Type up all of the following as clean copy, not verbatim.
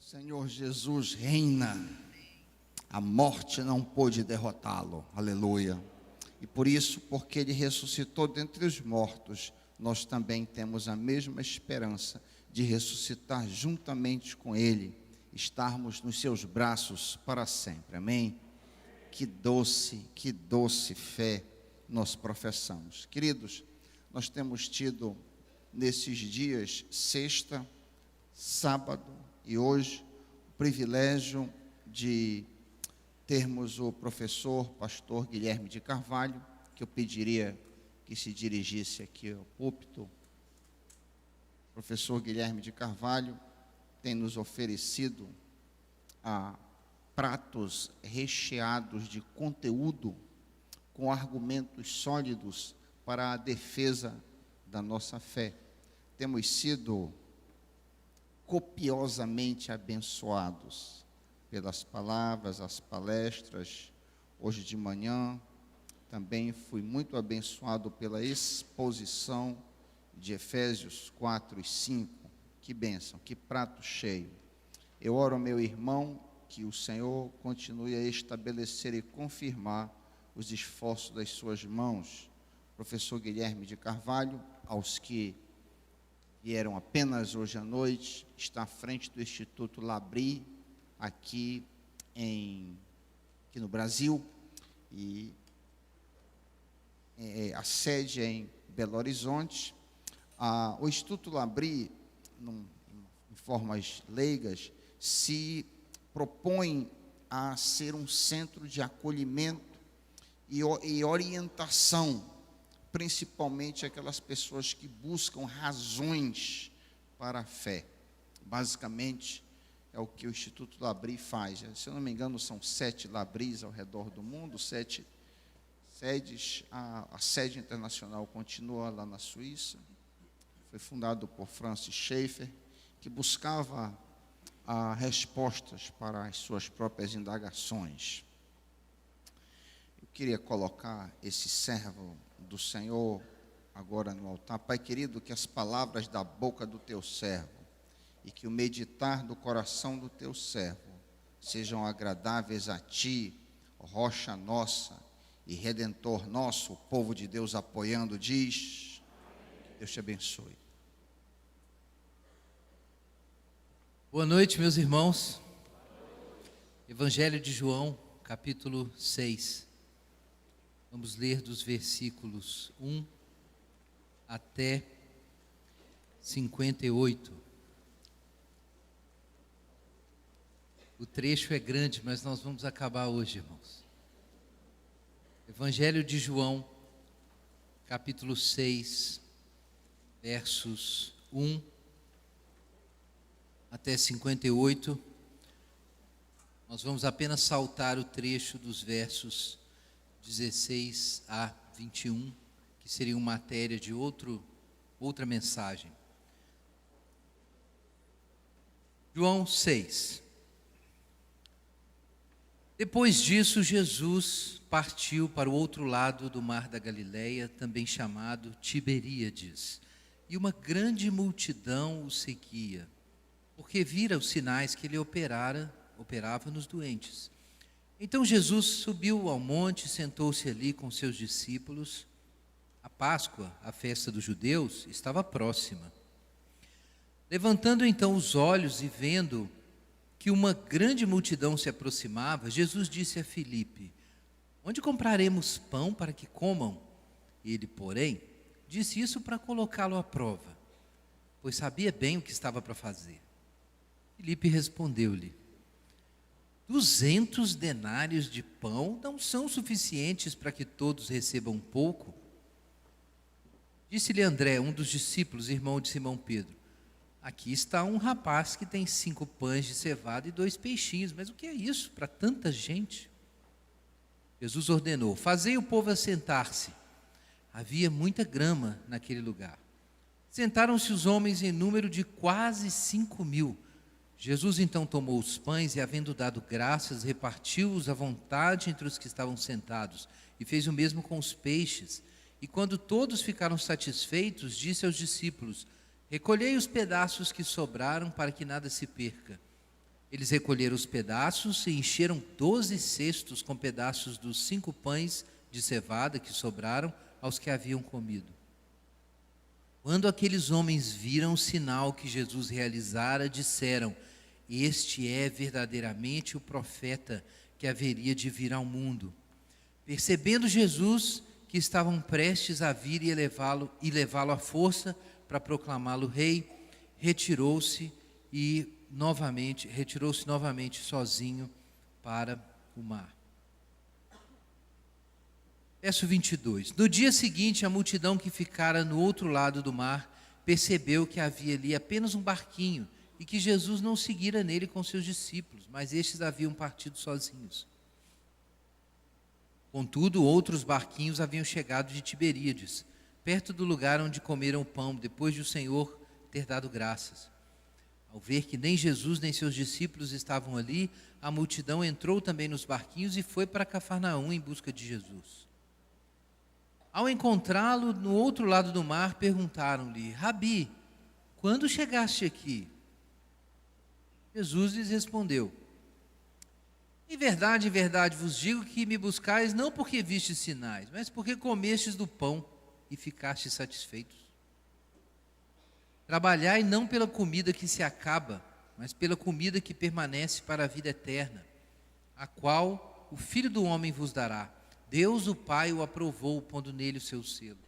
Senhor Jesus reina, a morte não pôde derrotá-lo, aleluia. E por isso, porque ele ressuscitou dentre os mortos, nós também temos a mesma esperança de ressuscitar juntamente com ele, estarmos nos seus braços para sempre, amém? Que doce fé nós professamos. Queridos, nós temos tido nesses dias, sexta, sábado e hoje, o privilégio de termos o professor, pastor Guilherme de Carvalho, que eu pediria que se dirigisse aqui ao púlpito. O professor Guilherme de Carvalho tem nos oferecido pratos recheados de conteúdo, com argumentos sólidos para a defesa da nossa fé. Temos sido copiosamente abençoados pelas palavras, as palestras. Hoje de manhã também fui muito abençoado pela exposição de Efésios 4 e 5. Que bênção, que prato cheio. Eu oro, meu irmão, que o Senhor continue a estabelecer e confirmar os esforços das suas mãos. Professor Guilherme de Carvalho, aos que vieram apenas hoje à noite, está à frente do Instituto Labri, aqui no Brasil, e a sede é em Belo Horizonte. O Instituto Labri, em formas leigas, se propõe a ser um centro de acolhimento e orientação, principalmente aquelas pessoas que buscam razões para a fé. Basicamente, é o que o Instituto Labri faz. Se eu não me engano, são 7 Labris ao redor do mundo, 7 sedes. A sede internacional continua lá na Suíça. Foi fundado por Francis Schaeffer, que buscava respostas para as suas próprias indagações. Eu queria colocar esse servo do Senhor agora no altar. Pai querido, que as palavras da boca do teu servo e que o meditar do coração do teu servo sejam agradáveis a ti, rocha nossa e redentor nosso. O povo de Deus apoiando diz: Deus te abençoe. Boa noite, meus irmãos. Evangelho de João, capítulo 6. Vamos ler dos versículos 1 até 58. O trecho é grande, mas nós vamos acabar hoje, irmãos. Evangelho de João, capítulo 6, versos 1 até 58. Nós vamos apenas saltar o trecho dos versos 16 a 21, que seriam matéria de outra mensagem. João 6. Depois disso, Jesus partiu para o outro lado do mar da Galileia, também chamado Tiberíades, e uma grande multidão o seguia, porque vira os sinais que ele operava nos doentes. Então Jesus subiu ao monte e sentou-se ali com seus discípulos. A Páscoa, a festa dos judeus, estava próxima. Levantando então os olhos e vendo que uma grande multidão se aproximava, Jesus disse a Filipe: onde compraremos pão para que comam? Ele, porém, disse isso para colocá-lo à prova, pois sabia bem o que estava para fazer. Filipe respondeu-lhe: 200 denários de pão não são suficientes para que todos recebam um pouco? Disse-lhe André, um dos discípulos, irmão de Simão Pedro: aqui está um rapaz que tem 5 pães de cevada e 2 peixinhos, mas o que é isso para tanta gente? Jesus ordenou: fazei o povo assentar-se. Havia muita grama naquele lugar. Sentaram-se os homens em número de quase 5.000. Jesus então tomou os pães e, havendo dado graças, repartiu-os à vontade entre os que estavam sentados, e fez o mesmo com os peixes. E quando todos ficaram satisfeitos, disse aos discípulos: recolhei os pedaços que sobraram, para que nada se perca. Eles recolheram os pedaços e encheram 12 cestos com pedaços dos 5 pães de cevada que sobraram aos que haviam comido. Quando aqueles homens viram o sinal que Jesus realizara, disseram: Este é verdadeiramente o profeta que haveria de vir ao mundo. Percebendo Jesus que estavam prestes a vir e levá-lo à força para proclamá-lo rei, retirou-se novamente sozinho para o mar. Verso 22. No dia seguinte, a multidão que ficara no outro lado do mar percebeu que havia ali apenas um barquinho e que Jesus não seguira nele com seus discípulos, mas estes haviam partido sozinhos. Contudo, outros barquinhos haviam chegado de Tiberíades, perto do lugar onde comeram o pão, depois de o Senhor ter dado graças. Ao ver que nem Jesus nem seus discípulos estavam ali, a multidão entrou também nos barquinhos e foi para Cafarnaum em busca de Jesus. Ao encontrá-lo no outro lado do mar, perguntaram-lhe: Rabi, quando chegaste aqui? Jesus lhes respondeu: em verdade vos digo que me buscais não porque vistes sinais, mas porque comestes do pão e ficastes satisfeitos. Trabalhai não pela comida que se acaba, mas pela comida que permanece para a vida eterna, a qual o Filho do Homem vos dará. Deus o Pai o aprovou, pondo nele o seu selo.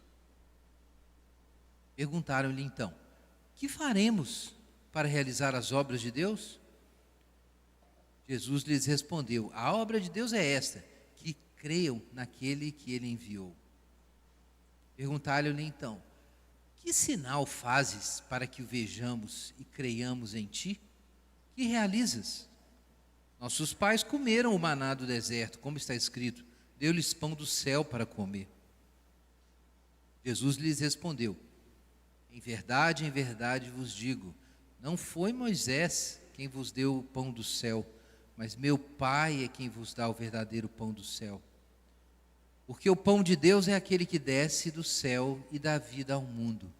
Perguntaram-lhe então: que faremos para realizar as obras de Deus? Jesus lhes respondeu: a obra de Deus é esta, que creiam naquele que ele enviou. Perguntaram-lhe então: que sinal fazes para que o vejamos e creiamos em ti? Que realizas? Nossos pais comeram o maná do deserto, como está escrito: deu-lhes pão do céu para comer. Jesus lhes respondeu: em verdade vos digo, não foi Moisés quem vos deu o pão do céu, mas meu Pai é quem vos dá o verdadeiro pão do céu. Porque o pão de Deus é aquele que desce do céu e dá vida ao mundo.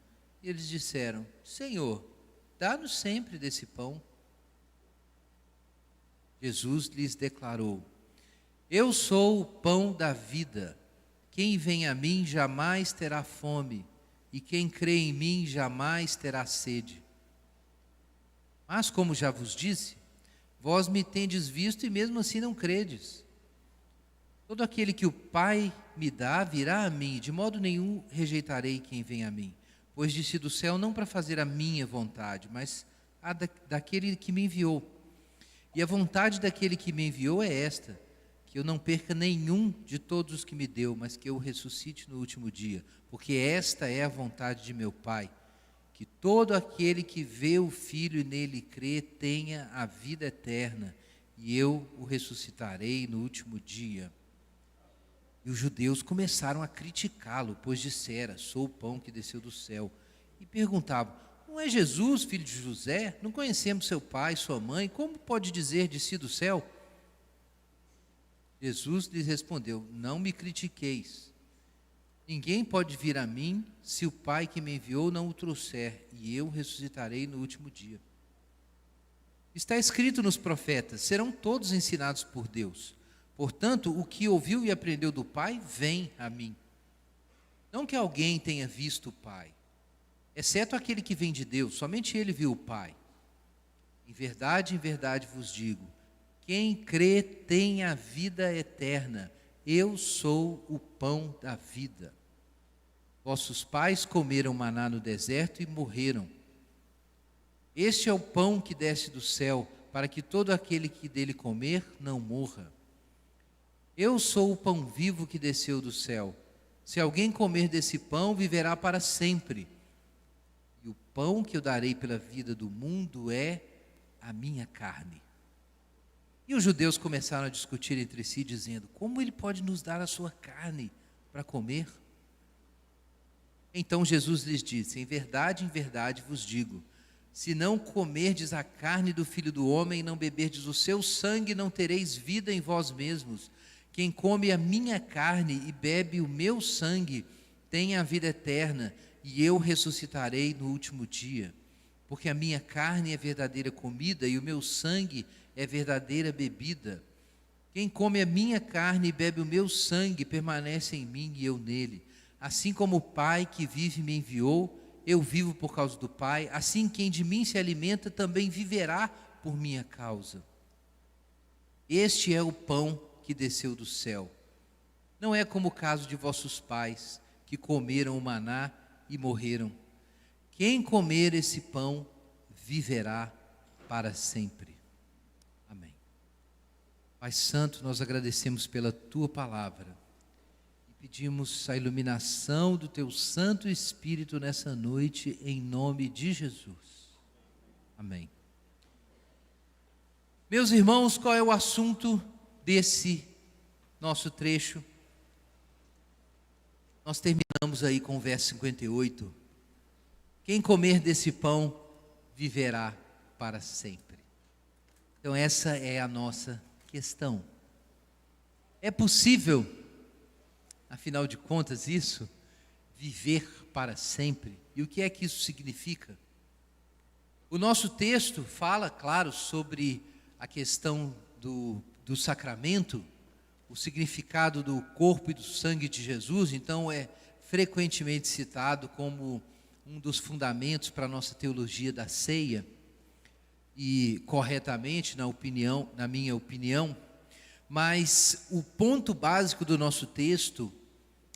E eles disseram: Senhor, dá-nos sempre desse pão. Jesus lhes declarou: eu sou o pão da vida. Quem vem a mim jamais terá fome, e quem crê em mim jamais terá sede. Mas, como já vos disse, vós me tendes visto e mesmo assim não credes. Todo aquele que o Pai me dá virá a mim, de modo nenhum rejeitarei quem vem a mim, pois desci do céu não para fazer a minha vontade, mas a daquele que me enviou. E a vontade daquele que me enviou é esta: que eu não perca nenhum de todos os que me deu, mas que eu o ressuscite no último dia, porque esta é a vontade de meu Pai, que todo aquele que vê o Filho e nele crê tenha a vida eterna, e eu o ressuscitarei no último dia. E os judeus começaram a criticá-lo, pois dissera: sou o pão que desceu do céu. E perguntavam: não é Jesus, filho de José? Não conhecemos seu pai, sua mãe? Como pode dizer desci do céu? Jesus lhes respondeu: não me critiqueis. Ninguém pode vir a mim se o Pai que me enviou não o trouxer, e eu ressuscitarei no último dia. Está escrito nos profetas: serão todos ensinados por Deus. Portanto, o que ouviu e aprendeu do Pai, vem a mim. Não que alguém tenha visto o Pai, exceto aquele que vem de Deus, somente ele viu o Pai. Em verdade vos digo, quem crê tem a vida eterna. Eu sou o pão da vida. Vossos pais comeram maná no deserto e morreram. Este é o pão que desce do céu, para que todo aquele que dele comer não morra. Eu sou o pão vivo que desceu do céu. Se alguém comer desse pão, viverá para sempre. E o pão que eu darei pela vida do mundo é a minha carne. E os judeus começaram a discutir entre si, dizendo: como ele pode nos dar a sua carne para comer? Então Jesus lhes disse: em verdade vos digo, se não comerdes a carne do Filho do Homem e não beberdes o seu sangue, não tereis vida em vós mesmos. Quem come a minha carne e bebe o meu sangue tem a vida eterna, e eu ressuscitarei no último dia. porque a minha carne é verdadeira comida e o meu sangue é verdadeira bebida. Quem come a minha carne e bebe o meu sangue permanece em mim e eu nele. Assim como o Pai que vive me enviou, eu vivo por causa do Pai, assim quem de mim se alimenta também viverá por minha causa. Este é o pão que desceu do céu. Não é como o caso de vossos pais, que comeram o maná e morreram. Quem comer esse pão viverá para sempre. Amém. Pai Santo, nós agradecemos pela Tua palavra e pedimos a iluminação do Teu Santo Espírito nessa noite, em nome de Jesus. Amém. Meus irmãos, qual é o assunto desse nosso trecho? Nós terminamos aí com o verso 58. Quem comer desse pão viverá para sempre. Então essa é a nossa questão. É possível, afinal de contas, isso? Viver para sempre? E o que é que isso significa? O nosso texto fala, claro, sobre a questão do sacramento, o significado do corpo e do sangue de Jesus. Então é frequentemente citado como um dos fundamentos para a nossa teologia da ceia, e corretamente, na minha opinião, mas o ponto básico do nosso texto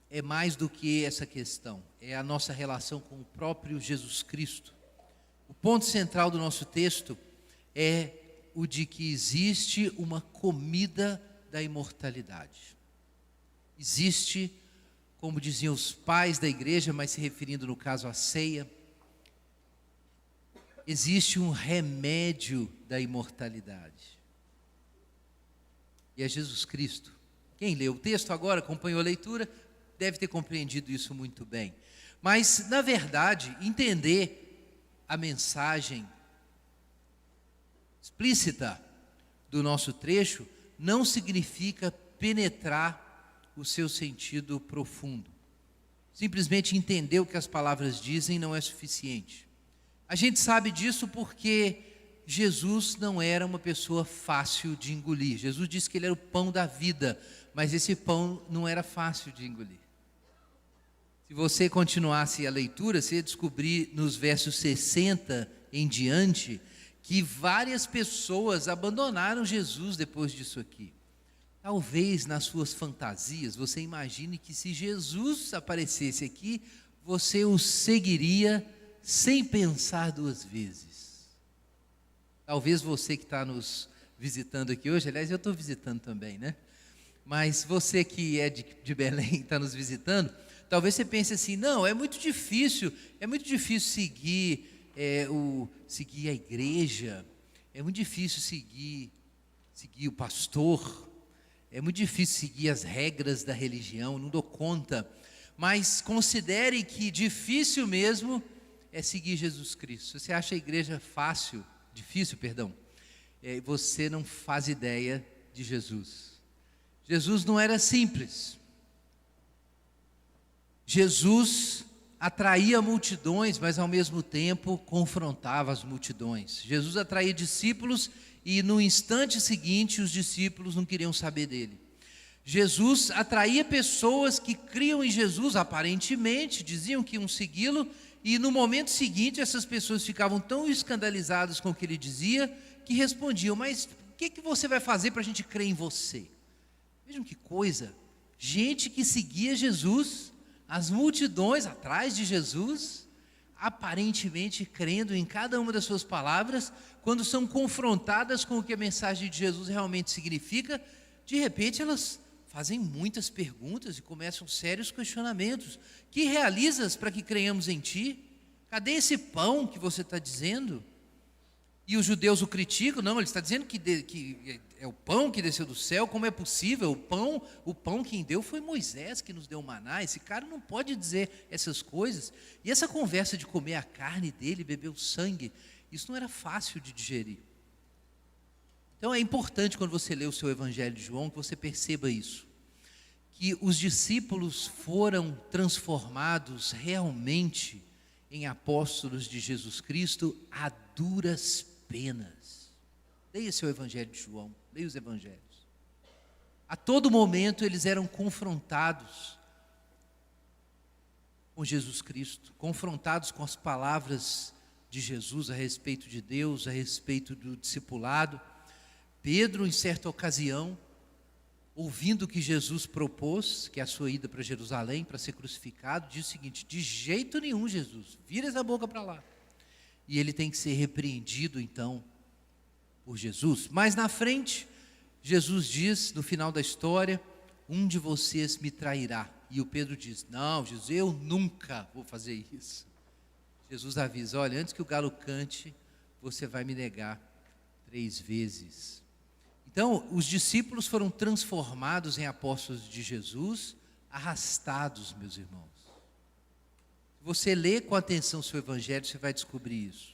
é mais do que essa questão, é a nossa relação com o próprio Jesus Cristo. O ponto central do nosso texto é o de que existe uma comida da imortalidade. Existe, como diziam os pais da igreja, mas se referindo no caso à ceia, existe um remédio da imortalidade. E é Jesus Cristo. Quem leu o texto agora, acompanhou a leitura, deve ter compreendido isso muito bem. Mas, na verdade, entender a mensagem explícita do nosso trecho não significa penetrar o seu sentido profundo. Simplesmente entender o que as palavras dizem não é suficiente. A gente sabe disso porque Jesus não era uma pessoa fácil de engolir. Jesus disse que ele era o pão da vida, mas esse pão não era fácil de engolir. Se você continuasse a leitura, você ia descobrir nos versos 60 em diante que várias pessoas abandonaram Jesus depois disso aqui. Talvez nas suas fantasias você imagine que se Jesus aparecesse aqui, você o seguiria sem pensar duas vezes. Talvez você que está nos visitando aqui hoje, aliás, eu estou visitando também, né? Mas você que é de Belém, está nos visitando, talvez você pense assim, não, é muito difícil seguir seguir a igreja, é muito difícil seguir o pastor, é muito difícil seguir as regras da religião, não dou conta. Mas considere que difícil mesmo é seguir Jesus Cristo. Se você acha a igreja difícil, você não faz ideia de Jesus. Jesus não era simples. Jesus atraía multidões, mas ao mesmo tempo confrontava as multidões. Jesus atraía discípulos e no instante seguinte os discípulos não queriam saber dele. Jesus atraía pessoas que criam em Jesus, aparentemente, diziam que iam segui-lo, e no momento seguinte essas pessoas ficavam tão escandalizadas com o que ele dizia, que respondiam, mas o que você vai fazer para a gente crer em você? Vejam que coisa, gente que seguia Jesus, as multidões atrás de Jesus, aparentemente crendo em cada uma das suas palavras, quando são confrontadas com o que a mensagem de Jesus realmente significa, de repente elas fazem muitas perguntas e começam sérios questionamentos. Que realizas para que creiamos em ti? Cadê esse pão que você está dizendo? E os judeus o criticam, não, ele está dizendo que é o pão que desceu do céu, como é possível? O pão quem deu foi Moisés que nos deu o maná, esse cara não pode dizer essas coisas. E essa conversa de comer a carne dele, beber o sangue, isso não era fácil de digerir. Então é importante quando você lê o seu Evangelho de João, que você perceba isso, que os discípulos foram transformados realmente em apóstolos de Jesus Cristo a duras penas. Leia seu Evangelho de João, leia os Evangelhos. A todo momento eles eram confrontados com Jesus Cristo, confrontados com as palavras de Jesus a respeito de Deus, a respeito do discipulado. Pedro, em certa ocasião, ouvindo o que Jesus propôs, que é a sua ida para Jerusalém para ser crucificado, diz o seguinte: de jeito nenhum, Jesus, vira essa boca para lá. E ele tem que ser repreendido então por Jesus. Mas na frente, Jesus diz, no final da história: um de vocês me trairá. E o Pedro diz: não, Jesus, eu nunca vou fazer isso. Jesus avisa: olha, antes que o galo cante, você vai me negar 3 vezes. Então, os discípulos foram transformados em apóstolos de Jesus, arrastados, meus irmãos. Se você ler com atenção o seu Evangelho, você vai descobrir isso.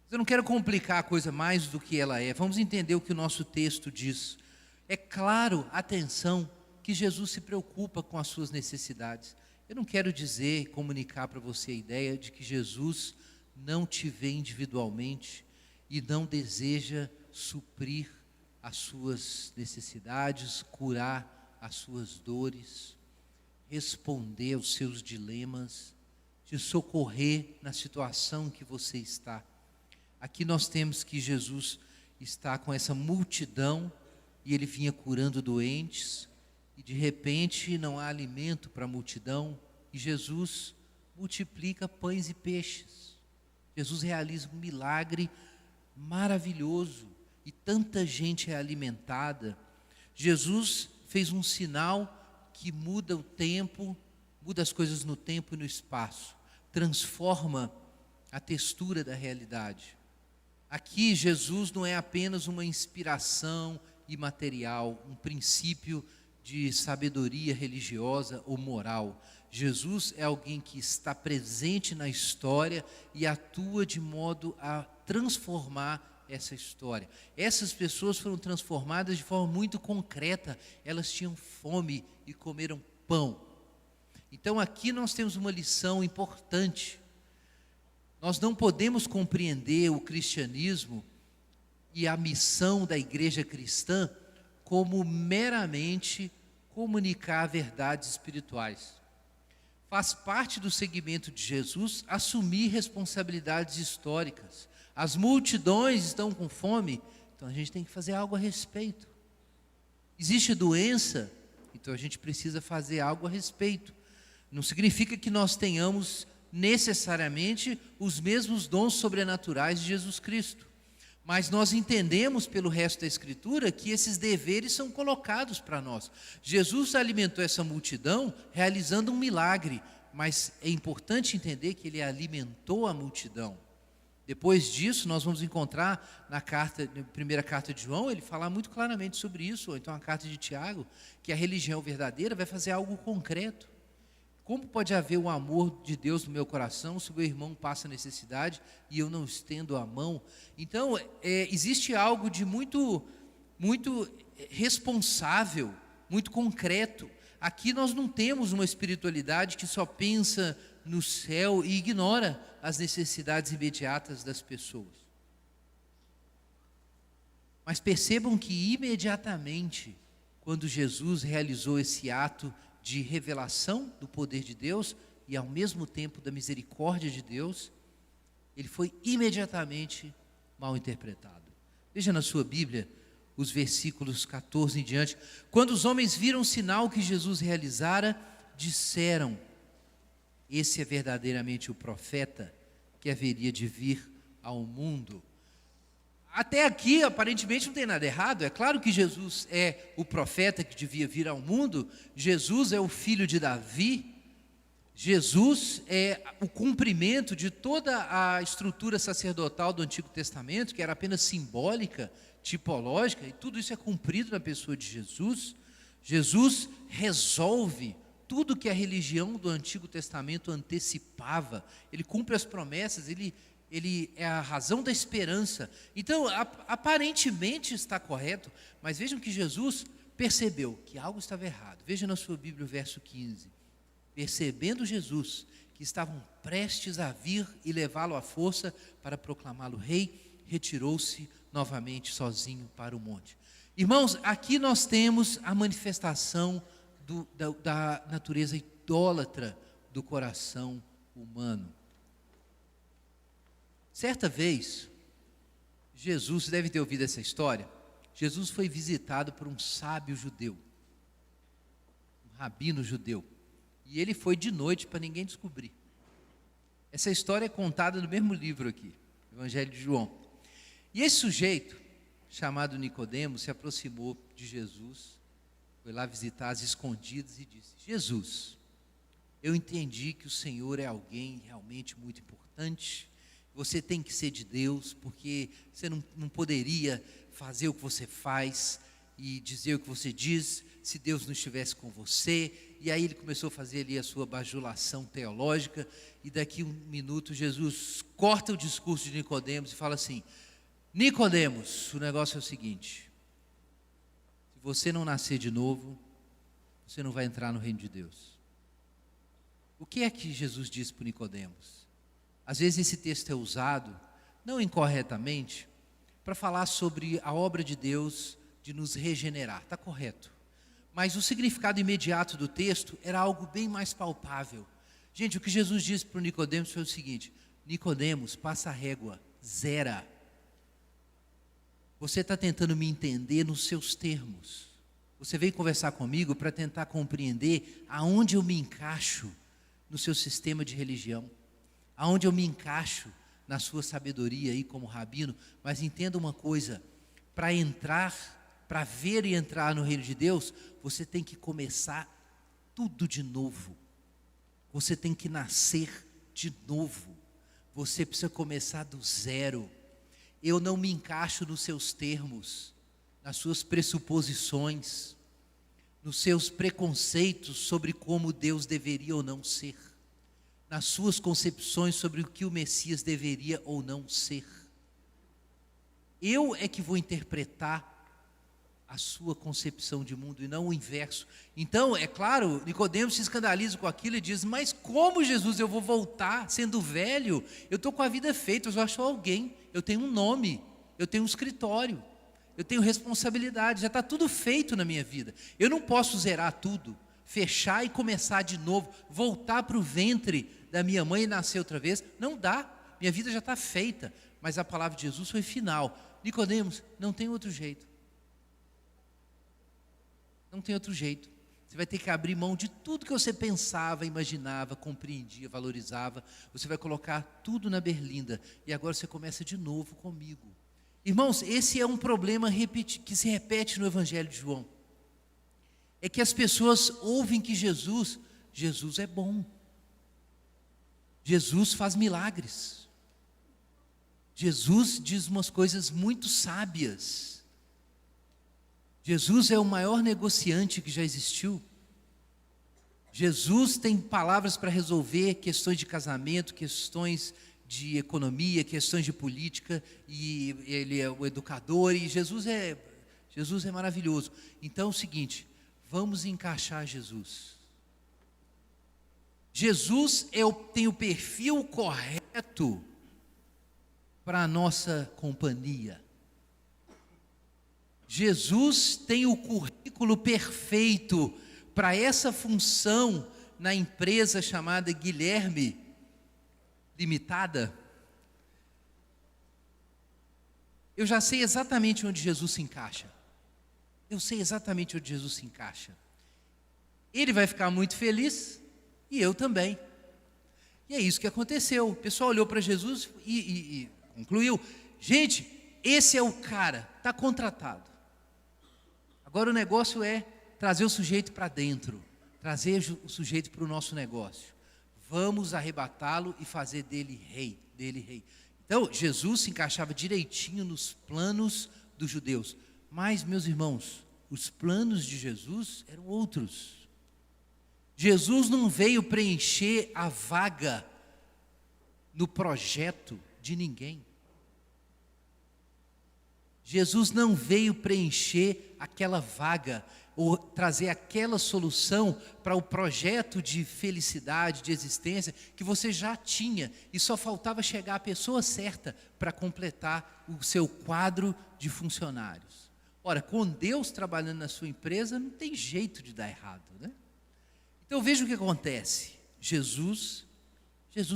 Eu não quero complicar a coisa mais do que ela é. Vamos entender o que o nosso texto diz. É claro, atenção, que Jesus se preocupa com as suas necessidades. Eu não quero dizer, comunicar para você a ideia de que Jesus não te vê individualmente e não deseja suprir as suas necessidades, curar as suas dores, responder aos seus dilemas, te socorrer na situação que você está. Aqui nós temos que Jesus está com essa multidão e ele vinha curando doentes, e de repente não há alimento para a multidão, e Jesus multiplica pães e peixes. Jesus realiza um milagre maravilhoso, e tanta gente é alimentada. Jesus fez um sinal que muda o tempo, muda as coisas no tempo e no espaço, transforma a textura da realidade. Aqui Jesus não é apenas uma inspiração imaterial, um princípio de sabedoria religiosa ou moral. Jesus é alguém que está presente na história e atua de modo a transformar essa história. Essas pessoas foram transformadas de forma muito concreta. Elas tinham fome e comeram pão. Então aqui nós temos uma lição importante. Nós não podemos compreender o cristianismo e a missão da igreja cristã como meramente comunicar verdades espirituais. Faz parte do segmento de Jesus assumir responsabilidades históricas. As multidões estão com fome, então a gente tem que fazer algo a respeito. Existe doença, então a gente precisa fazer algo a respeito. Não significa que nós tenhamos necessariamente os mesmos dons sobrenaturais de Jesus Cristo. Mas nós entendemos pelo resto da Escritura que esses deveres são colocados para nós. Jesus alimentou essa multidão realizando um milagre, mas é importante entender que ele alimentou a multidão. Depois disso, nós vamos encontrar na primeira carta de João, ele fala muito claramente sobre isso, ou então a carta de Tiago, que a religião verdadeira vai fazer algo concreto. Como pode haver o amor de Deus no meu coração se o meu irmão passa necessidade e eu não estendo a mão? Então, existe algo de muito responsável, muito concreto. Aqui nós não temos uma espiritualidade que só pensa no céu e ignora as necessidades imediatas das pessoas. Mas percebam que imediatamente, quando Jesus realizou esse ato de revelação do poder de Deus e ao mesmo tempo da misericórdia de Deus, ele foi imediatamente mal interpretado. Veja na sua Bíblia os versículos 14 em diante. Quando os homens viram o sinal que Jesus realizara, disseram: esse é verdadeiramente o profeta que haveria de vir ao mundo. Até aqui, aparentemente, não tem nada errado. É claro que Jesus é o profeta que devia vir ao mundo. Jesus é o filho de Davi. Jesus é o cumprimento de toda a estrutura sacerdotal do Antigo Testamento, que era apenas simbólica, tipológica, e tudo isso é cumprido na pessoa de Jesus. Jesus resolve tudo que a religião do Antigo Testamento antecipava. Ele cumpre as promessas, ele é a razão da esperança. Então, aparentemente está correto, mas vejam que Jesus percebeu que algo estava errado. Veja na sua Bíblia o verso 15. Percebendo Jesus que que estavam prestes a vir e levá-lo à força para proclamá-lo rei, retirou-se novamente sozinho para o monte. Irmãos, aqui nós temos a manifestação da natureza idólatra do coração humano. Certa vez, Jesus, deve ter ouvido essa história, Jesus foi visitado por um sábio judeu, um rabino judeu, e ele foi de noite para ninguém descobrir. Essa história é contada no mesmo livro aqui, Evangelho de João. E esse sujeito, chamado Nicodemos, se aproximou de Jesus, foi lá visitar às escondidas e disse: Jesus, eu entendi que o Senhor é alguém realmente muito importante, você tem que ser de Deus, porque você não poderia fazer o que você faz e dizer o que você diz, se Deus não estivesse com você. E aí ele começou a fazer ali a sua bajulação teológica, e daqui um minuto Jesus corta o discurso de Nicodemos e fala assim: Nicodemos, o negócio é o seguinte, se você não nascer de novo, você não vai entrar no reino de Deus. O que é que Jesus disse para Nicodemos? Às vezes esse texto é usado, não incorretamente, para falar sobre a obra de Deus de nos regenerar, está correto. Mas o significado imediato do texto era algo bem mais palpável. Gente, o que Jesus disse para o Nicodemos foi o seguinte: Nicodemos, passa a régua, zera. Você está tentando me entender nos seus termos. Você veio conversar comigo para tentar compreender aonde eu me encaixo no seu sistema de religião, aonde eu me encaixo na sua sabedoria aí como rabino. Mas entenda uma coisa, para entrar, para ver e entrar no reino de Deus, você tem que começar tudo de novo. Você tem que nascer de novo. Você precisa começar do zero. Eu não me encaixo nos seus termos, nas suas pressuposições, nos seus preconceitos sobre como Deus deveria ou não ser, nas suas concepções sobre o que o Messias deveria ou não ser. Eu é que vou interpretar a sua concepção de mundo e não o inverso. Então, é claro, Nicodemos se escandaliza com aquilo e diz: mas como, Jesus, eu vou voltar sendo velho? Eu estou com a vida feita, eu já sou alguém, eu tenho um nome, eu tenho um escritório, eu tenho responsabilidade, já está tudo feito na minha vida. Eu não posso zerar tudo, fechar e começar de novo, voltar para o ventre da minha mãe e nascer outra vez. Não dá, minha vida já está feita. Mas a palavra de Jesus foi final. Nicodemos, não tem outro jeito. Não tem outro jeito. Você vai ter que abrir mão de tudo que você pensava, imaginava, compreendia, valorizava. Você vai colocar tudo na berlinda. E agora você começa de novo comigo. Irmãos, esse é um problema que se repete no Evangelho de João. É que as pessoas ouvem que Jesus é bom. Jesus faz milagres. Jesus diz umas coisas muito sábias. Jesus é o maior negociante que já existiu. Jesus tem palavras para resolver questões de casamento, questões de economia, questões de política, e ele é o educador, e Jesus é maravilhoso. Então é o seguinte, vamos encaixar Jesus. Jesus tem o perfil correto para a nossa companhia. Jesus tem o currículo perfeito para essa função na empresa chamada Guilherme Limitada. Eu já sei exatamente onde Jesus se encaixa. Eu sei exatamente onde Jesus se encaixa. Ele vai ficar muito feliz e eu também. E é isso que aconteceu. O pessoal olhou para Jesus e concluiu: gente, esse é o cara, está contratado. Agora o negócio é trazer o sujeito para dentro, trazer o sujeito para o nosso negócio. Vamos arrebatá-lo e fazer dele rei. Então, Jesus se encaixava direitinho nos planos dos judeus. Mas, meus irmãos, os planos de Jesus eram outros. Jesus não veio preencher a vaga no projeto de ninguém. Jesus não veio preencher aquela vaga ou trazer aquela solução para o projeto de felicidade, de existência que você já tinha e só faltava chegar a pessoa certa para completar o seu quadro de funcionários. Ora, com Deus trabalhando na sua empresa, não tem jeito de dar errado, né? Então veja o que acontece. Jesus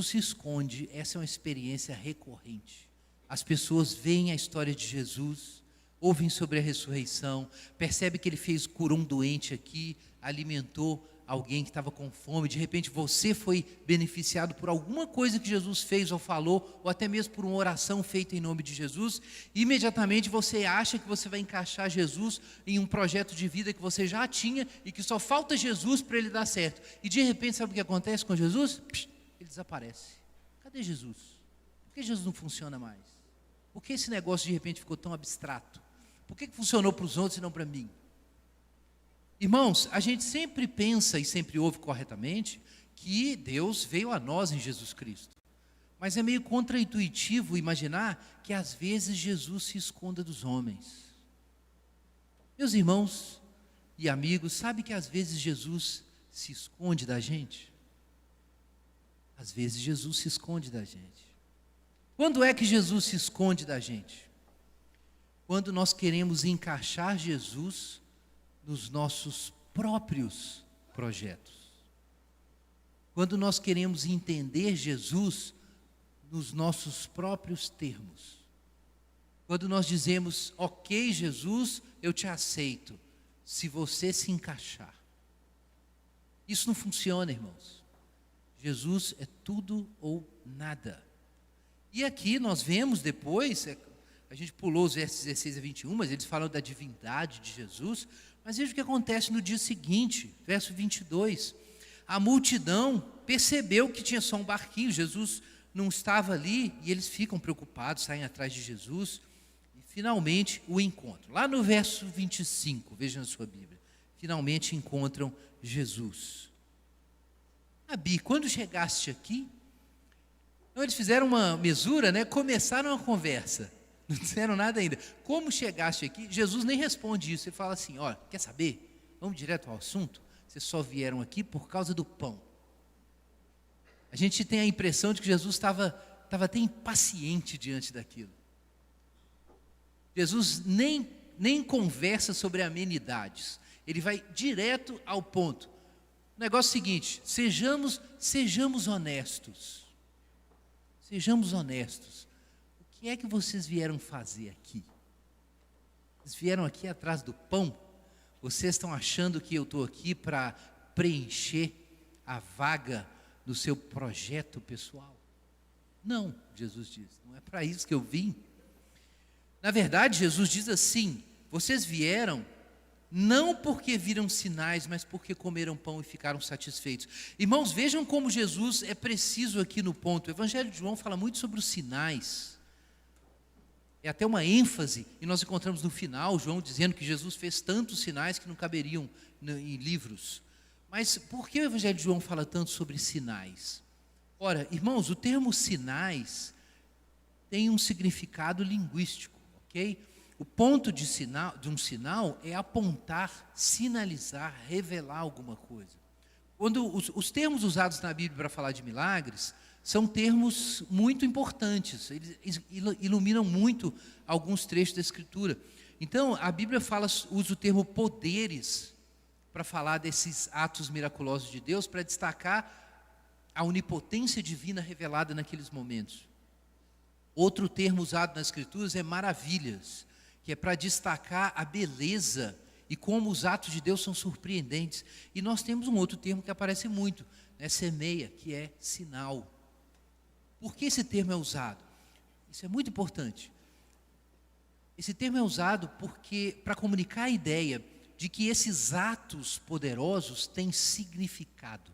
se esconde. Essa é uma experiência recorrente. As pessoas veem a história de Jesus, ouvem sobre a ressurreição, percebem que ele curou um doente aqui, alimentou alguém que estava com fome. De repente você foi beneficiado por alguma coisa que Jesus fez ou falou, ou até mesmo por uma oração feita em nome de Jesus. E imediatamente você acha que você vai encaixar Jesus em um projeto de vida que você já tinha e que só falta Jesus para ele dar certo. E de repente, sabe o que acontece com Jesus? Ele desaparece. Cadê Jesus? Por que Jesus não funciona mais? Por que esse negócio de repente ficou tão abstrato? Por que funcionou para os outros e não para mim? Irmãos, a gente sempre pensa e sempre ouve corretamente que Deus veio a nós em Jesus Cristo. Mas é meio contraintuitivo imaginar que às vezes Jesus se esconda dos homens. Meus irmãos e amigos, sabe que às vezes Jesus se esconde da gente? Às vezes Jesus se esconde da gente. Quando é que Jesus se esconde da gente? Quando nós queremos encaixar Jesus nos nossos próprios projetos. Quando nós queremos entender Jesus nos nossos próprios termos. Quando nós dizemos, ok, Jesus, eu te aceito, se você se encaixar. Isso não funciona, irmãos. Jesus é tudo ou nada. E aqui nós vemos depois, a gente pulou os versos 16 a 21, mas eles falam da divindade de Jesus. Mas veja o que acontece no dia seguinte, verso 22. A multidão percebeu que tinha só um barquinho, Jesus não estava ali, e eles ficam preocupados, saem atrás de Jesus, e finalmente o encontram. Lá no verso 25, veja na sua Bíblia, finalmente encontram Jesus. Abi, quando chegaste aqui, então eles fizeram uma mesura, né? Começaram a conversa. Não disseram nada ainda. Como chegaste aqui? Jesus nem responde isso. Ele fala assim, olha, quer saber? Vamos direto ao assunto. Vocês só vieram aqui por causa do pão. A gente tem a impressão de que Jesus estava até impaciente diante daquilo. Jesus nem conversa sobre amenidades. Ele vai direto ao ponto. O negócio é o seguinte, sejamos honestos. Sejamos honestos. O que é que vocês vieram fazer aqui? Vocês vieram aqui atrás do pão? Vocês estão achando que eu estou aqui para preencher a vaga do seu projeto pessoal? Não, Jesus diz, não é para isso que eu vim. Na verdade, Jesus diz assim, vocês vieram não porque viram sinais, mas porque comeram pão e ficaram satisfeitos. Irmãos, vejam como Jesus é preciso aqui no ponto. O Evangelho de João fala muito sobre os sinais. É até uma ênfase, e nós encontramos no final, João dizendo que Jesus fez tantos sinais que não caberiam em livros. Mas por que o Evangelho de João fala tanto sobre sinais? Ora, irmãos, o termo sinais tem um significado linguístico, ok? O ponto de um sinal é apontar, sinalizar, revelar alguma coisa. Quando os termos usados na Bíblia para falar de milagres são termos muito importantes, eles iluminam muito alguns trechos da Escritura. Então, a Bíblia usa o termo poderes para falar desses atos miraculosos de Deus, para destacar a onipotência divina revelada naqueles momentos. Outro termo usado nas Escrituras é maravilhas, que é para destacar a beleza e como os atos de Deus são surpreendentes. E nós temos um outro termo que aparece muito, né, semeia, que é sinal. Por que esse termo é usado? Isso é muito importante. Esse termo é usado para comunicar a ideia de que esses atos poderosos têm significado.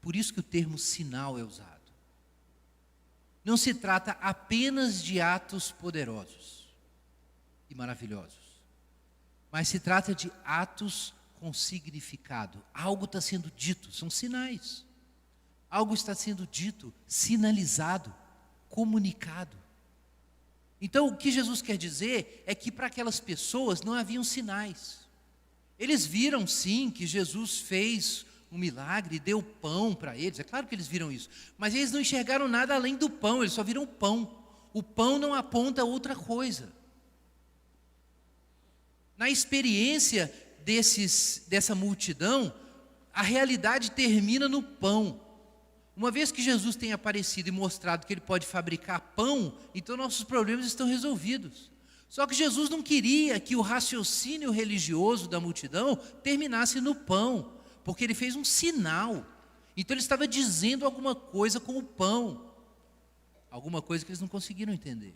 Por isso que o termo sinal é usado. Não se trata apenas de atos poderosos e maravilhosos, mas se trata de atos com significado. Algo está sendo dito, são sinais. Algo está sendo dito, sinalizado, comunicado. Então, o que Jesus quer dizer é que para aquelas pessoas não haviam sinais. Eles viram sim que Jesus fez um milagre, deu pão para eles, é claro que eles viram isso, mas eles não enxergaram nada além do pão, eles só viram o pão. O pão não aponta a outra coisa. Na experiência dessa multidão, a realidade termina no pão. Uma vez que Jesus tem aparecido e mostrado que ele pode fabricar pão, então nossos problemas estão resolvidos. Só que Jesus não queria que o raciocínio religioso da multidão terminasse no pão, porque ele fez um sinal. Então ele estava dizendo alguma coisa com o pão, alguma coisa que eles não conseguiram entender.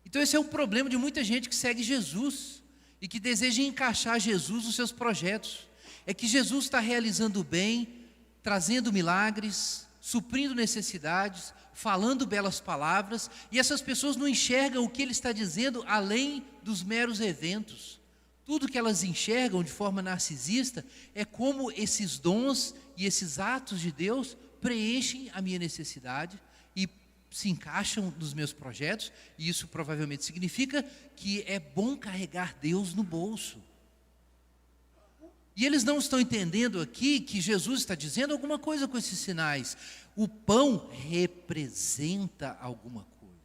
Então esse é o problema de muita gente que segue Jesus e que deseja encaixar Jesus nos seus projetos. É que Jesus está realizando o bem, trazendo milagres, suprindo necessidades, falando belas palavras, e essas pessoas não enxergam o que ele está dizendo além dos meros eventos. Tudo que elas enxergam de forma narcisista é como esses dons e esses atos de Deus preenchem a minha necessidade e se encaixam nos meus projetos, e isso provavelmente significa que é bom carregar Deus no bolso. E eles não estão entendendo aqui que Jesus está dizendo alguma coisa com esses sinais. O pão representa alguma coisa.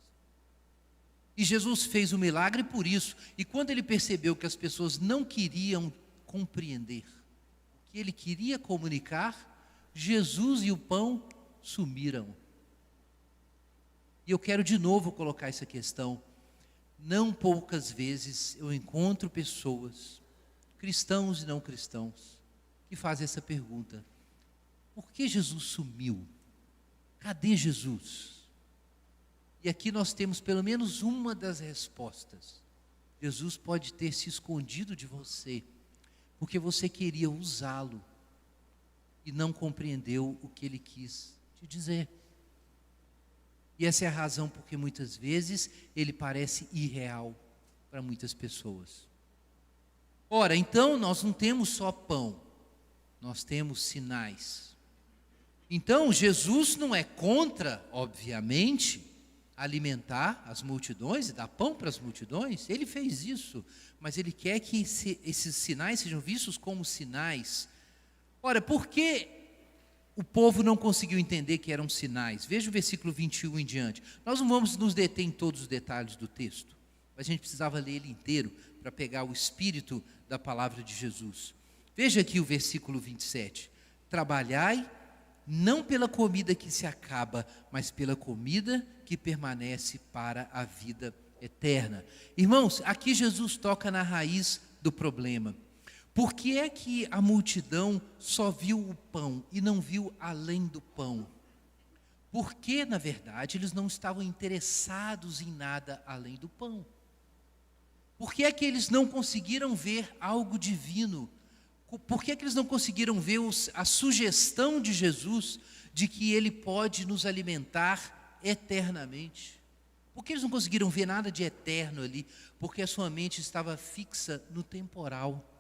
E Jesus fez o milagre por isso. E quando ele percebeu que as pessoas não queriam compreender o que ele queria comunicar, Jesus e o pão sumiram. E eu quero de novo colocar essa questão. Não poucas vezes eu encontro pessoas, cristãos e não cristãos, que fazem essa pergunta: por que Jesus sumiu? Cadê Jesus? E aqui nós temos pelo menos uma das respostas. Jesus pode ter se escondido de você, porque você queria usá-lo e não compreendeu o que ele quis te dizer. E essa é a razão porque muitas vezes ele parece irreal para muitas pessoas. Ora, então nós não temos só pão, nós temos sinais. Então Jesus não é contra, obviamente, alimentar as multidões e dar pão para as multidões. Ele fez isso, mas ele quer que esses sinais sejam vistos como sinais. Ora, por que o povo não conseguiu entender que eram sinais? Veja o versículo 21 em diante. Nós não vamos nos deter em todos os detalhes do texto, mas a gente precisava ler ele inteiro para pegar o espírito da palavra de Jesus. Veja aqui o versículo 27. Trabalhai não pela comida que se acaba, mas pela comida que permanece para a vida eterna. Irmãos, aqui Jesus toca na raiz do problema. Por que é que a multidão só viu o pão e não viu além do pão? Porque, na verdade, eles não estavam interessados em nada além do pão. Por que é que eles não conseguiram ver algo divino? Por que é que eles não conseguiram ver a sugestão de Jesus de que ele pode nos alimentar eternamente? Por que eles não conseguiram ver nada de eterno ali? Porque a sua mente estava fixa no temporal.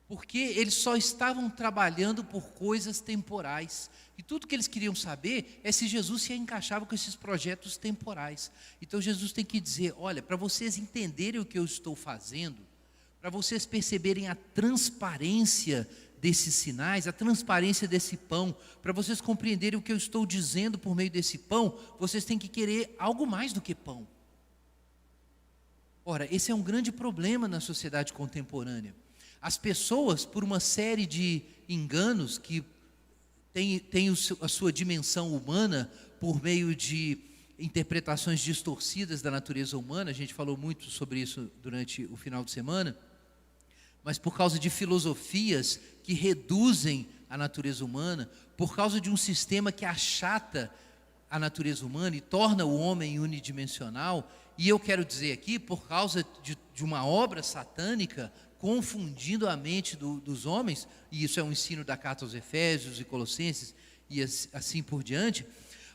Porque eles só estavam trabalhando por coisas temporais. E tudo que eles queriam saber é se Jesus se encaixava com esses projetos temporais. Então Jesus tem que dizer: olha, para vocês entenderem o que eu estou fazendo, para vocês perceberem a transparência desses sinais, a transparência desse pão, para vocês compreenderem o que eu estou dizendo por meio desse pão, vocês têm que querer algo mais do que pão. Ora, esse é um grande problema na sociedade contemporânea. As pessoas, por uma série de enganos que tem a sua dimensão humana, por meio de interpretações distorcidas da natureza humana, a gente falou muito sobre isso durante o final de semana, mas por causa de filosofias que reduzem a natureza humana, por causa de um sistema que achata a natureza humana e torna o homem unidimensional, e eu quero dizer aqui, por causa de uma obra satânica, confundindo a mente dos homens, e isso é um ensino da carta aos Efésios e Colossenses, e assim por diante,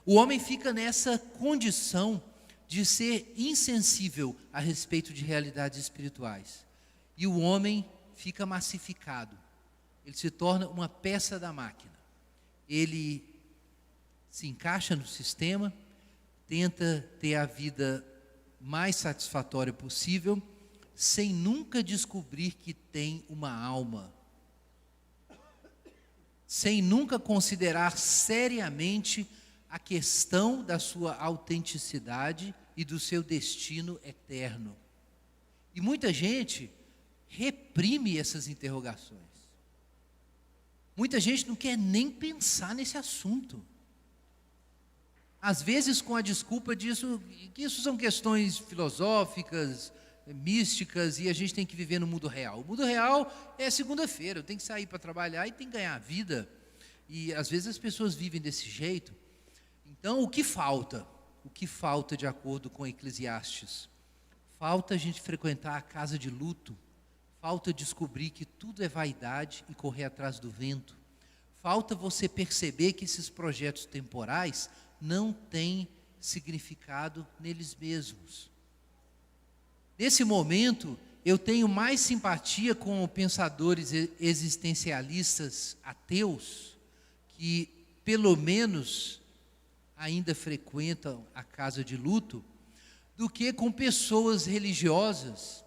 o homem fica nessa condição de ser insensível a respeito de realidades espirituais. E o homem fica massificado, ele se torna uma peça da máquina. Ele se encaixa no sistema, tenta ter a vida mais satisfatória possível, sem nunca descobrir que tem uma alma, sem nunca considerar seriamente a questão da sua autenticidade e do seu destino eterno. E muita gente reprime essas interrogações. Muita gente não quer nem pensar nesse assunto. Às vezes com a desculpa disso, que isso são questões filosóficas, místicas, e a gente tem que viver no mundo real. O mundo real é segunda-feira, eu tenho que sair para trabalhar e tenho que ganhar a vida. E às vezes as pessoas vivem desse jeito. Então, o que falta? O que falta de acordo com Eclesiastes? Falta a gente frequentar a casa de luto. Falta descobrir que tudo é vaidade e correr atrás do vento. Falta você perceber que esses projetos temporais não têm significado neles mesmos. Nesse momento, eu tenho mais simpatia com pensadores existencialistas ateus, que pelo menos ainda frequentam a casa de luto, do que com pessoas religiosas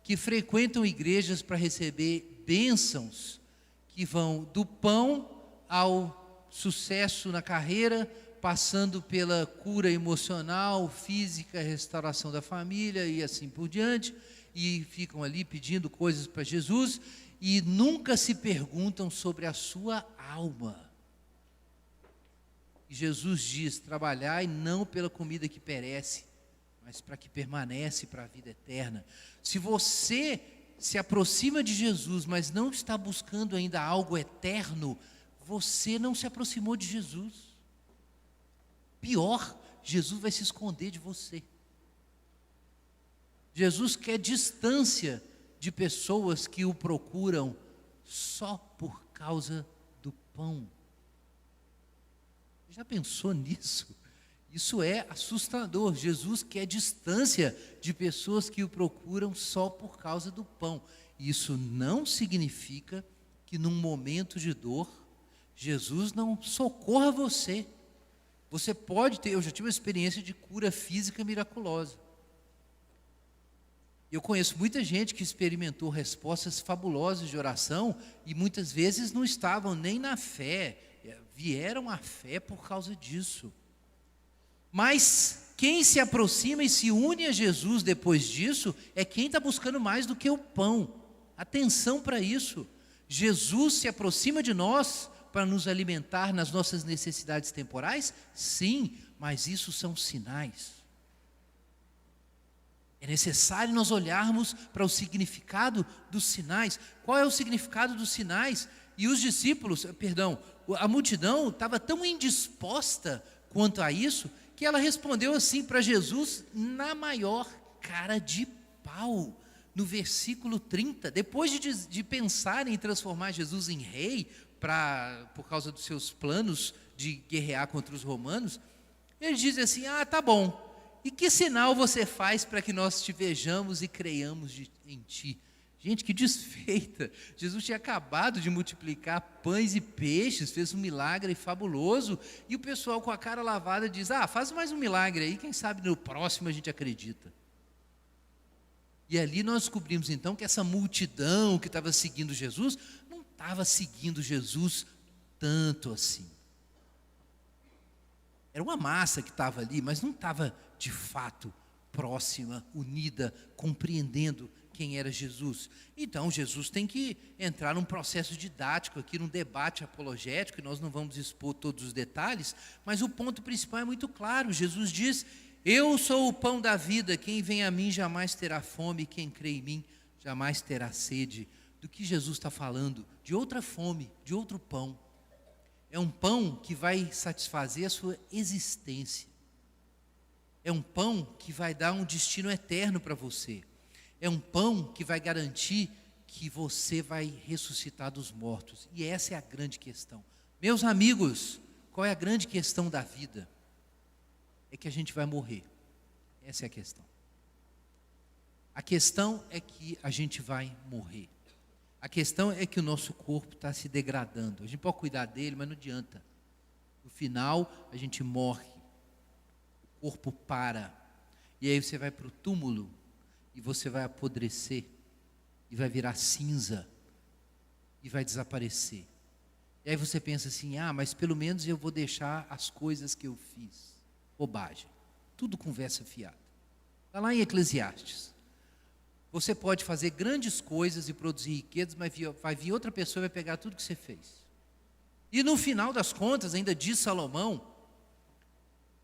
que frequentam igrejas para receber bênçãos que vão do pão ao sucesso na carreira, passando pela cura emocional, física, restauração da família e assim por diante, e ficam ali pedindo coisas para Jesus e nunca se perguntam sobre a sua alma. E Jesus diz: trabalhai não pela comida que perece, mas para que permanece para a vida eterna. Se você se aproxima de Jesus, mas não está buscando ainda algo eterno, você não se aproximou de Jesus. Pior, Jesus vai se esconder de você. Jesus quer distância de pessoas que o procuram só por causa do pão. Já pensou nisso? Isso é assustador. Jesus quer distância de pessoas que o procuram só por causa do pão. Isso não significa que num momento de dor, Jesus não socorra você. Você pode ter, eu já tive uma experiência de cura física miraculosa. Eu conheço muita gente que experimentou respostas fabulosas de oração e muitas vezes não estavam nem na fé, vieram à fé por causa disso. Mas quem se aproxima e se une a Jesus depois disso é quem está buscando mais do que o pão. Atenção para isso. Jesus se aproxima de nós para nos alimentar nas nossas necessidades temporais? Sim, mas isso são sinais. É necessário nós olharmos para o significado dos sinais. Qual é o significado dos sinais? E os discípulos, a multidão estava tão indisposta quanto a isso, que ela respondeu assim para Jesus na maior cara de pau. No versículo 30, depois de pensar em transformar Jesus em rei, por causa dos seus planos de guerrear contra os romanos, ele diz assim: tá bom, e que sinal você faz para que nós te vejamos e creiamos em ti? Gente, que desfeita! Jesus tinha acabado de multiplicar pães e peixes, fez um milagre fabuloso, e o pessoal com a cara lavada diz: faz mais um milagre aí, quem sabe no próximo a gente acredita. E ali nós descobrimos então que essa multidão que estava seguindo Jesus, não estava seguindo Jesus tanto assim. Era uma massa que estava ali, mas não estava de fato próxima, unida, compreendendo quem era Jesus. Então Jesus tem que entrar num processo didático aqui, num debate apologético, e nós não vamos expor todos os detalhes, mas o ponto principal é muito claro. Jesus diz: eu sou o pão da vida, quem vem a mim jamais terá fome, quem crê em mim jamais terá sede. Do que Jesus está falando? De outra fome, de outro pão. É um pão que vai satisfazer a sua existência. É um pão que vai dar um destino eterno para você. É um pão que vai garantir que você vai ressuscitar dos mortos. E essa é a grande questão. Meus amigos, qual é a grande questão da vida? É que a gente vai morrer. Essa é a questão. A questão é que a gente vai morrer. A questão é que o nosso corpo está se degradando. A gente pode cuidar dele, mas não adianta. No final, a gente morre. O corpo para. E aí você vai para o túmulo e você vai apodrecer e vai virar cinza e vai desaparecer. E aí você pensa assim, mas pelo menos eu vou deixar as coisas que eu fiz. Bobagem. Tudo conversa fiada. Está lá em Eclesiastes. Você pode fazer grandes coisas e produzir riquezas, mas vai vir outra pessoa e vai pegar tudo que você fez. E no final das contas, ainda diz Salomão,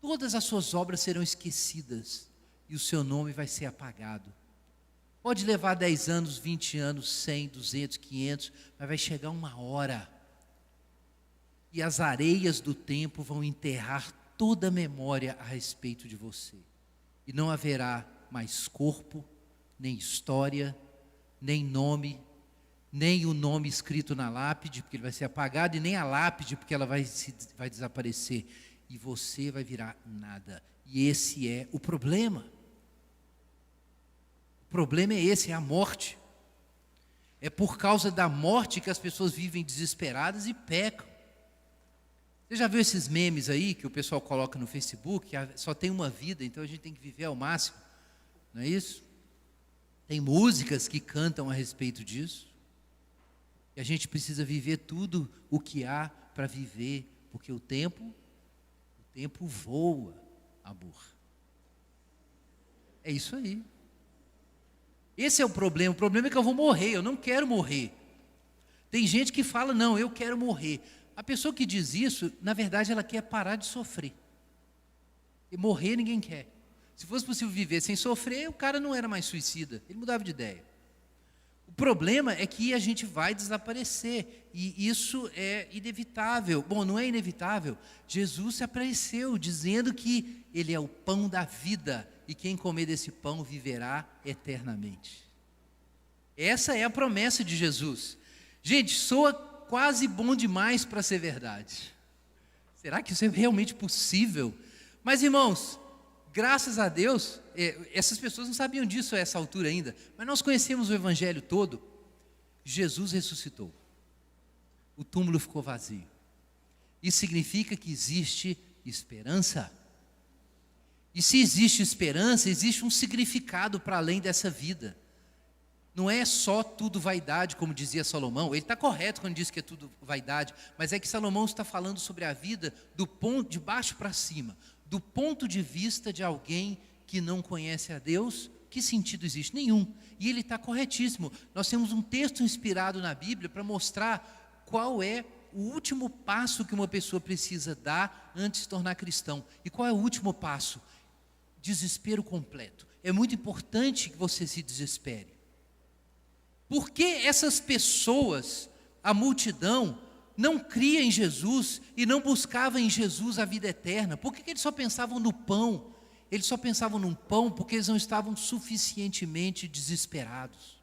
todas as suas obras serão esquecidas e o seu nome vai ser apagado. Pode levar 10 anos, 20 anos, 100, 200, 500, mas vai chegar uma hora e as areias do tempo vão enterrar toda a memória a respeito de você. E não haverá mais corpo, nem história, nem nome, nem o nome escrito na lápide, porque ele vai ser apagado, e nem a lápide, porque ela vai desaparecer. E você vai virar nada. E esse é o problema. O problema é esse, é a morte. É por causa da morte que as pessoas vivem desesperadas e pecam. Você já viu esses memes aí que o pessoal coloca no Facebook, que só tem uma vida, então a gente tem que viver ao máximo? Não é isso? Tem músicas que cantam a respeito disso. E a gente precisa viver tudo o que há para viver, porque o tempo voa, amor. É isso aí. Esse é o problema. O problema é que eu vou morrer, eu não quero morrer. Tem gente que fala, não, eu quero morrer. A pessoa que diz isso, na verdade, ela quer parar de sofrer. E morrer ninguém quer. Se fosse possível viver sem sofrer, o cara não era mais suicida, ele mudava de ideia. O problema é que a gente vai desaparecer, e isso é inevitável. Bom, não é inevitável. Jesus se apareceu dizendo que Ele é o pão da vida, e quem comer desse pão viverá eternamente. Essa é a promessa de Jesus. Gente, soa quase bom demais para ser verdade. Será que isso é realmente possível? Mas, irmãos, graças a Deus, essas pessoas não sabiam disso a essa altura ainda, mas nós conhecemos o Evangelho todo. Jesus ressuscitou, o túmulo ficou vazio. Isso significa que existe esperança. E se existe esperança, existe um significado para além dessa vida. Não é só tudo vaidade, como dizia Salomão. Ele está correto quando diz que é tudo vaidade, mas é que Salomão está falando sobre a vida do ponto de baixo para cima, do ponto de vista de alguém que não conhece a Deus. Que sentido existe? Nenhum. E ele está corretíssimo. Nós temos um texto inspirado na Bíblia para mostrar qual é o último passo que uma pessoa precisa dar antes de se tornar cristão. E qual é o último passo? Desespero completo. É muito importante que você se desespere. Por que essas pessoas, a multidão, não cria em Jesus e não buscava em Jesus a vida eterna? Por que eles só pensavam no pão? Eles só pensavam no pão porque eles não estavam suficientemente desesperados.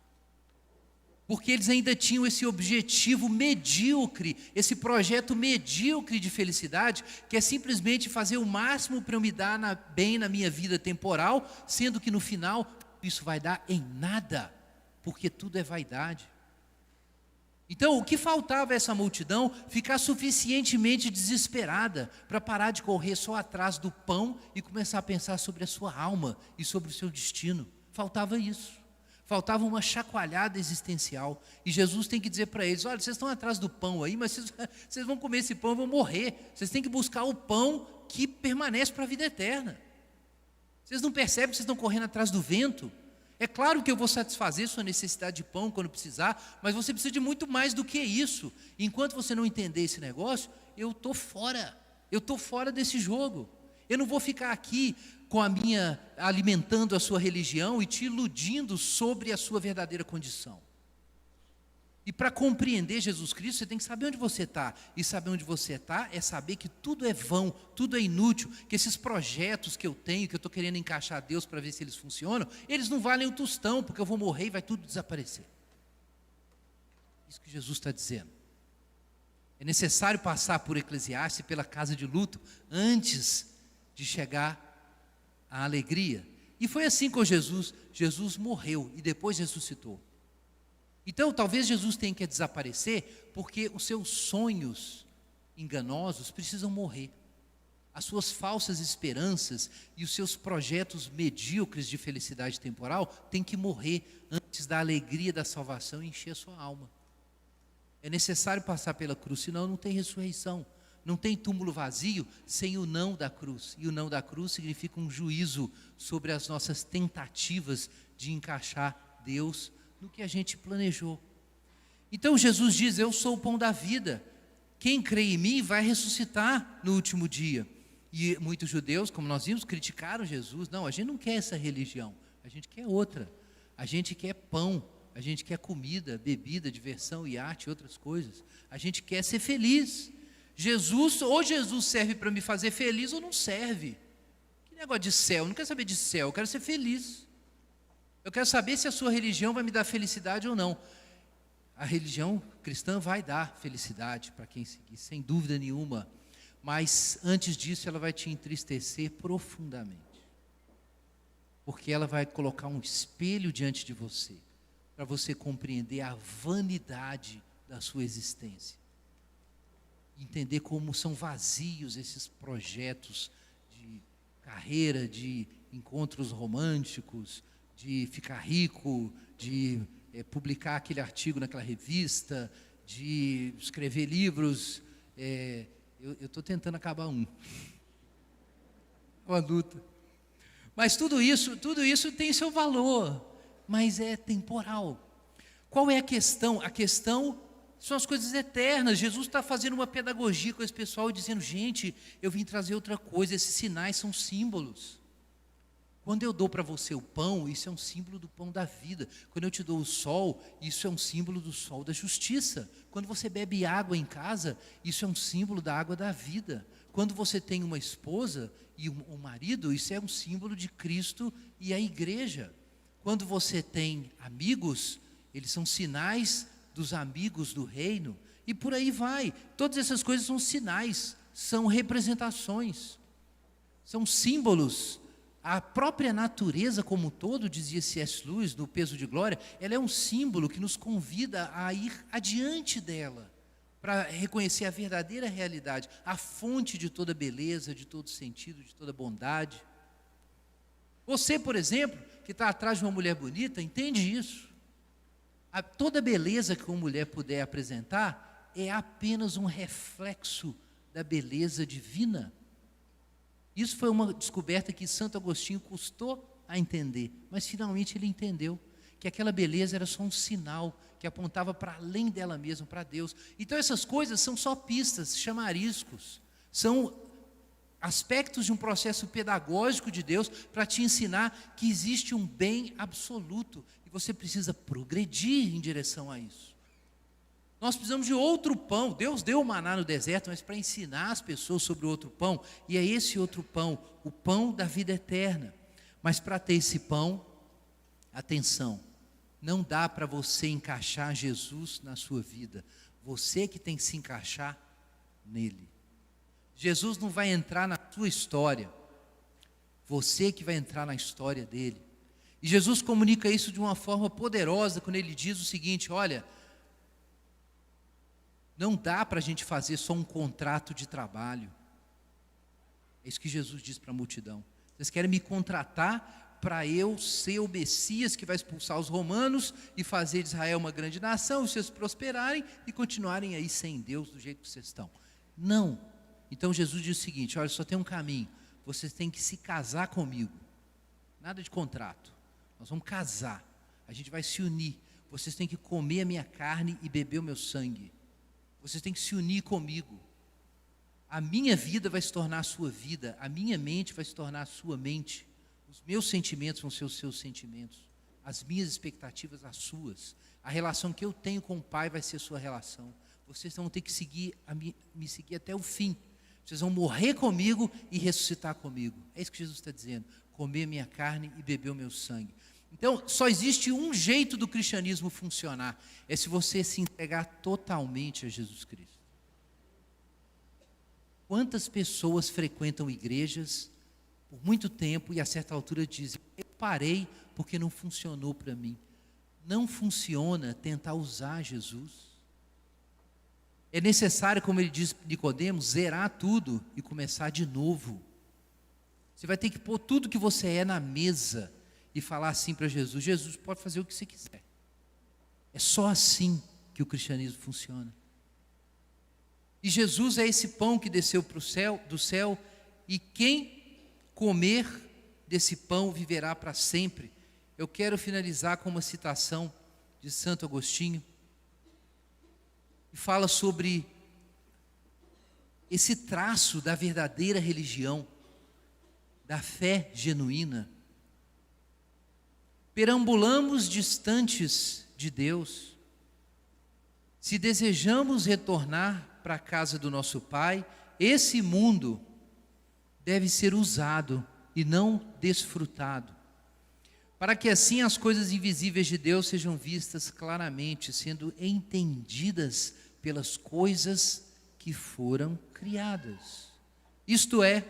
Porque eles ainda tinham esse objetivo medíocre, esse projeto medíocre de felicidade, que é simplesmente fazer o máximo para eu me dar bem na minha vida temporal, sendo que no final isso vai dar em nada, porque tudo é vaidade. Então, o que faltava a essa multidão? Ficar suficientemente desesperada para parar de correr só atrás do pão e começar a pensar sobre a sua alma e sobre o seu destino. Faltava isso. Faltava uma chacoalhada existencial. E Jesus tem que dizer para eles, olha, vocês estão atrás do pão aí, mas vocês vão comer esse pão e vão morrer. Vocês têm que buscar o pão que permanece para a vida eterna. Vocês não percebem que vocês estão correndo atrás do vento? É claro que eu vou satisfazer sua necessidade de pão quando precisar, mas você precisa de muito mais do que isso. Enquanto você não entender esse negócio, eu estou fora desse jogo. Eu não vou ficar aqui alimentando a sua religião e te iludindo sobre a sua verdadeira condição. E para compreender Jesus Cristo, você tem que saber onde você está. E saber onde você está é saber que tudo é vão, tudo é inútil, que esses projetos que eu tenho, que eu estou querendo encaixar Deus para ver se eles funcionam, eles não valem um tostão, porque eu vou morrer e vai tudo desaparecer. Isso que Jesus está dizendo. É necessário passar por Eclesiastes, pela casa de luto, antes de chegar à alegria. E foi assim com Jesus. Jesus morreu e depois ressuscitou. Então, talvez Jesus tenha que desaparecer porque os seus sonhos enganosos precisam morrer. As suas falsas esperanças e os seus projetos medíocres de felicidade temporal têm que morrer antes da alegria da salvação encher a sua alma. É necessário passar pela cruz, senão não tem ressurreição. Não tem túmulo vazio sem o não da cruz. E o não da cruz significa um juízo sobre as nossas tentativas de encaixar Deus no que a gente planejou. Então Jesus diz: eu sou o pão da vida. Quem crê em mim vai ressuscitar no último dia. E muitos judeus, como nós vimos, criticaram Jesus. Não, a gente não quer essa religião, a gente quer outra. A gente quer pão, a gente quer comida, bebida, diversão, iate e outras coisas. A gente quer ser feliz. Ou Jesus serve para me fazer feliz ou não serve. Que negócio de céu? Eu não quero saber de céu, eu quero ser feliz. Eu quero saber se a sua religião vai me dar felicidade ou não. A religião cristã vai dar felicidade para quem seguir, sem dúvida nenhuma. Mas antes disso ela vai te entristecer profundamente. Porque ela vai colocar um espelho diante de você, para você compreender a vanidade da sua existência. Entender como são vazios esses projetos de carreira, de encontros românticos, de ficar rico, de publicar aquele artigo naquela revista, de escrever livros. Eu estou tentando acabar um. É uma luta. Mas tudo isso tem seu valor, mas é temporal. Qual é a questão? A questão são as coisas eternas. Jesus está fazendo uma pedagogia com esse pessoal, dizendo: gente, eu vim trazer outra coisa, esses sinais são símbolos. Quando eu dou para você o pão, isso é um símbolo do pão da vida. Quando eu te dou o sol, isso é um símbolo do sol da justiça. Quando você bebe água em casa, isso é um símbolo da água da vida. Quando você tem uma esposa e um marido, isso é um símbolo de Cristo e a igreja. Quando você tem amigos, eles são sinais dos amigos do reino, e por aí vai. Todas essas coisas são sinais, são representações, são símbolos. A própria natureza como um todo, dizia C.S. Lewis, no Peso de Glória, ela é um símbolo que nos convida a ir adiante dela, para reconhecer a verdadeira realidade, a fonte de toda beleza, de todo sentido, de toda bondade. Você, por exemplo, que está atrás de uma mulher bonita, entende isso. Toda beleza que uma mulher puder apresentar é apenas um reflexo da beleza divina. Isso foi uma descoberta que Santo Agostinho custou a entender, mas finalmente ele entendeu que aquela beleza era só um sinal que apontava para além dela mesma, para Deus. Então essas coisas são só pistas, chamariscos, são aspectos de um processo pedagógico de Deus para te ensinar que existe um bem absoluto e você precisa progredir em direção a isso. Nós precisamos de outro pão. Deus deu o maná no deserto, mas para ensinar as pessoas sobre o outro pão, e é esse outro pão, o pão da vida eterna. Mas para ter esse pão, atenção, não dá para você encaixar Jesus na sua vida, você que tem que se encaixar nele. Jesus não vai entrar na sua história, você que vai entrar na história dele. E Jesus comunica isso de uma forma poderosa quando ele diz o seguinte: olha, não dá para a gente fazer só um contrato de trabalho. É isso que Jesus diz para a multidão. Vocês querem me contratar para eu ser o Messias que vai expulsar os romanos e fazer de Israel uma grande nação, e vocês prosperarem e continuarem aí sem Deus do jeito que vocês estão. Não. Então Jesus diz o seguinte: olha, só tem um caminho. Vocês têm que se casar comigo. Nada de contrato. Nós vamos casar. A gente vai se unir. Vocês têm que comer a minha carne e beber o meu sangue. Vocês têm que se unir comigo. A minha vida vai se tornar a sua vida. A minha mente vai se tornar a sua mente. Os meus sentimentos vão ser os seus sentimentos. As minhas expectativas, as suas. A relação que eu tenho com o Pai vai ser a sua relação. Vocês vão ter que me seguir até o fim. Vocês vão morrer comigo e ressuscitar comigo. É isso que Jesus está dizendo. Comer minha carne e beber o meu sangue. Então, só existe um jeito do cristianismo funcionar. É se você se entregar totalmente a Jesus Cristo. Quantas pessoas frequentam igrejas por muito tempo e a certa altura dizem: eu parei porque não funcionou para mim. Não funciona tentar usar Jesus. É necessário, como ele diz Nicodemos, zerar tudo e começar de novo. Você vai ter que pôr tudo que você é na mesa e falar assim para Jesus: Jesus, pode fazer o que você quiser. É só assim que o cristianismo funciona. E Jesus é esse pão que desceu do céu, e quem comer desse pão viverá para sempre. Eu quero finalizar com uma citação de Santo Agostinho, que fala sobre esse traço da verdadeira religião, da fé genuína. Perambulamos distantes de Deus. Se desejamos retornar para a casa do nosso Pai, esse mundo deve ser usado e não desfrutado, para que assim as coisas invisíveis de Deus sejam vistas claramente, sendo entendidas pelas coisas que foram criadas. Isto é,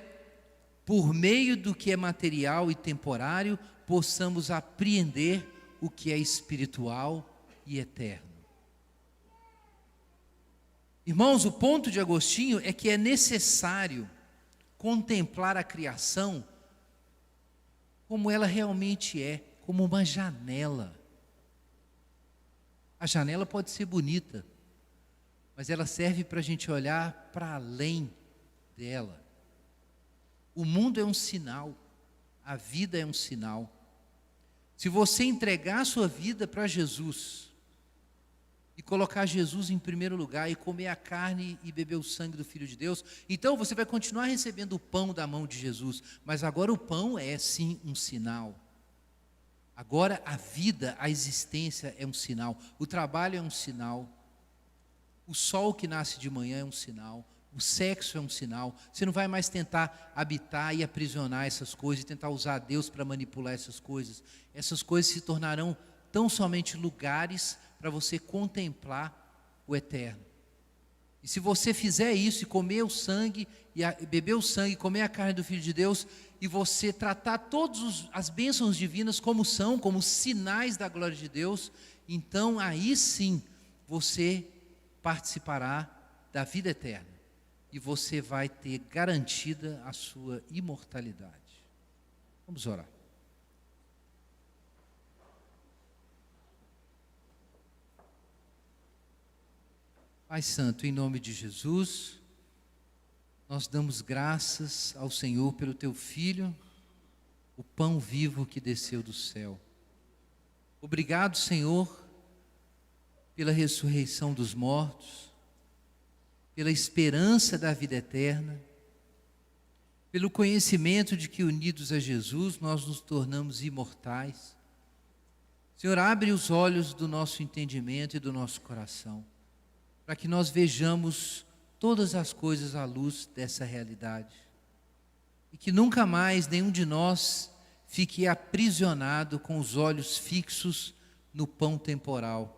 por meio do que é material e temporário, possamos apreender o que é espiritual e eterno. Irmãos, o ponto de Agostinho é que é necessário contemplar a criação como ela realmente é, como uma janela. A janela pode ser bonita, mas ela serve para a gente olhar para além dela. O mundo é um sinal, a vida é um sinal. Se você entregar a sua vida para Jesus e colocar Jesus em primeiro lugar e comer a carne e beber o sangue do Filho de Deus, então você vai continuar recebendo o pão da mão de Jesus, mas agora o pão é sim um sinal. Agora a vida, a existência é um sinal, o trabalho é um sinal, o sol que nasce de manhã é um sinal, o sexo é um sinal. Você não vai mais tentar habitar e aprisionar essas coisas, e tentar usar Deus para manipular essas coisas. Essas coisas se tornarão tão somente lugares para você contemplar o eterno. E se você fizer isso, e comer o sangue, e beber o sangue, e comer a carne do Filho de Deus, e você tratar todas as bênçãos divinas como são, como sinais da glória de Deus, então aí sim você participará da vida eterna. E você vai ter garantida a sua imortalidade. Vamos orar. Pai Santo, em nome de Jesus, nós damos graças ao Senhor pelo Teu Filho, o pão vivo que desceu do céu. Obrigado, Senhor, pela ressurreição dos mortos, pela esperança da vida eterna, pelo conhecimento de que unidos a Jesus nós nos tornamos imortais. Senhor, abre os olhos do nosso entendimento e do nosso coração, para que nós vejamos todas as coisas à luz dessa realidade, e que nunca mais nenhum de nós fique aprisionado com os olhos fixos no pão temporal.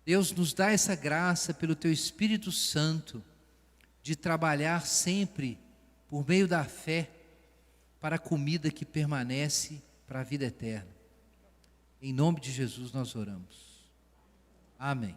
Deus, nos dá essa graça pelo Teu Espírito Santo, de trabalhar sempre por meio da fé para a comida que permanece para a vida eterna. Em nome de Jesus nós oramos. Amém.